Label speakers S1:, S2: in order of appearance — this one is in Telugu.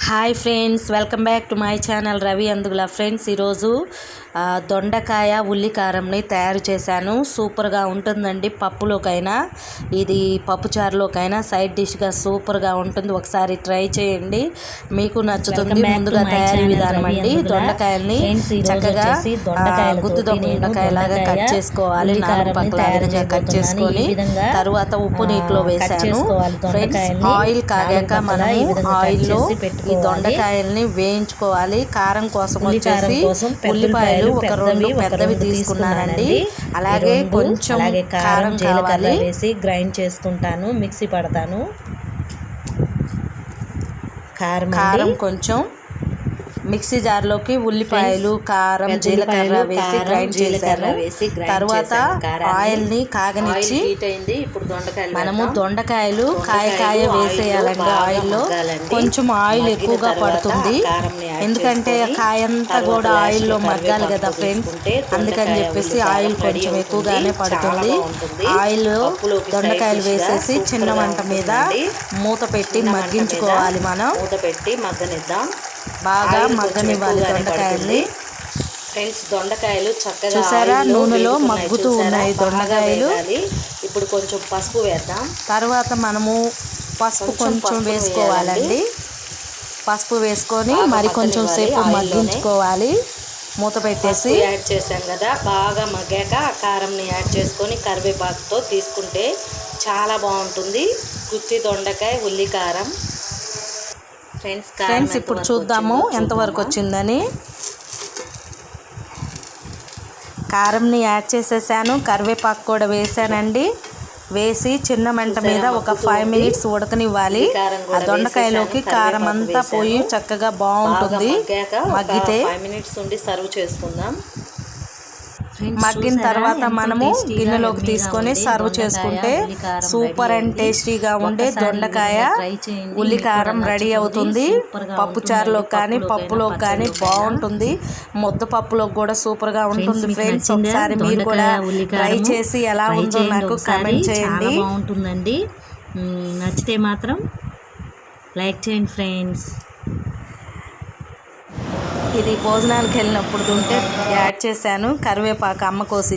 S1: Hi friends, welcome back to my channel Ravi Andugula. Friends, ఈరోజు దొండకాయ ఉల్లి కారంని తయారు చేశాను. సూపర్గా ఉంటుందండి. పప్పులోకైనా, ఇది పప్పుచారులోకైనా సైడ్ డిష్గా సూపర్గా ఉంటుంది. ఒకసారి ట్రై చేయండి, మీకు నచ్చుతుంది. ముందుగా తయారీ విధానం అండి. దొండకాయల్ని చక్కగా గుత్తి దొండకాయలాగా కట్ చేసుకోవాలి. 4 పక్కల విధంగా కట్ చేసుకొని తర్వాత ఉప్పు నీటిలో వేసాను. ఫ్రెండ్స్, ఆయిల్ కాగాక మనము ఆయిల్లో ఈ దొండకాయల్ని వేయించుకోవాలి. కారం కోసం వచ్చేసి ఉల్లిపాయలు ఒక 2 పెద్దవి తీసుకున్నానండి. అలాగే కొంచెం కారం జీలకర్ర వేసి గ్రైండ్ చేసుకుంటాను, మిక్సీ పడతాను. కారం కొంచెం మిక్సీ జార్లోకి ఉల్లిపాయలు, కారం, జీలకర్ర వేసి గ్రైండ్ చేశాను. తర్వాత ఆయిల్ని కాగనిచ్చి మనము దొండకాయలు కాయ వేసేయాలండి. ఆయిల్లో కొంచెం ఆయిల్ ఎక్కువగా పడుతుంది, ఎందుకంటే కాయ అంతా కూడా ఆయిల్లో మగ్గాలి కదా ఫ్రెండ్స్. అందుకని చెప్పేసి ఆయిల్ కొంచెం ఎక్కువగానే పడుతుంది. ఆయిల్లో దొండకాయలు వేసేసి చిన్న మంట మీద మూత పెట్టి మగ్గించుకోవాలి. మనం మూత పెట్టి మగ్గనిద్దాం, బాగా మగ్గనివ్వాలి దొండకాయల్ని. ఫ్రెండ్స్, దొండకాయలు చక్కగా చూసారా, నూనెలో మగ్గుతూ ఉన్నాయి దొండకాయలు. ఇప్పుడు కొంచెం పసుపు వేద్దాం. తర్వాత మనము పసుపు కొంచెం వేసుకోవాలండి. పసుపు వేసుకొని మరి కొంచెం సేపు మగ్గించుకోవాలి. మూత పెట్టేసి యాడ్ చేసాం కదా, బాగా మగ్గాక కారంని యాడ్ చేసుకొని కరివేపాకుతో తీసుకుంటే చాలా బాగుంటుంది గుత్తి దొండకాయ ఉల్లి కారం. ఫ్రెండ్స్, ఇప్పుడు చూద్దాము ఎంతవరకు వచ్చిందని. కారంని యాడ్ చేసేసాను, కరివేపాకు కూడా వేసానండి. వేసి చిన్న మంట మీద ఒక 5 మినిట్స్ ఉడకనివ్వాలి. ఆ దొండకాయలోకి కారం అంతా పోయి చక్కగా బాగుంటుంది. మగ్గితే 5 మినిట్స్ ఉండి సర్వ్ చేసుకుందాం. మగ్గిన తర్వాత మనము గిన్నెలోకి తీసుకొని సర్వ్ చేసుకుంటే సూపర్ అండ్ టేస్టీగా ఉండే దొండకాయ ఉల్లి కారం రెడీ అవుతుంది. పప్పుచారులో కానీ పప్పులో కానీ బాగుంటుంది. ముద్దపప్పులో కూడా సూపర్గా ఉంటుంది. ఫ్రెండ్స్, ఒకసారి మీరు కూడా ట్రై చేసి ఎలా ఉందో నాకు కామెంట్ చేయండి. బాగుంటుందండి. నచ్చితే మాత్రం లైక్ చేయండి ఫ్రెండ్స్. ఇది భోజనాలకు వెళ్ళినప్పుడు ఉంటే యాడ్ చేశాను. కరివేపాకు అమ్మ కోసి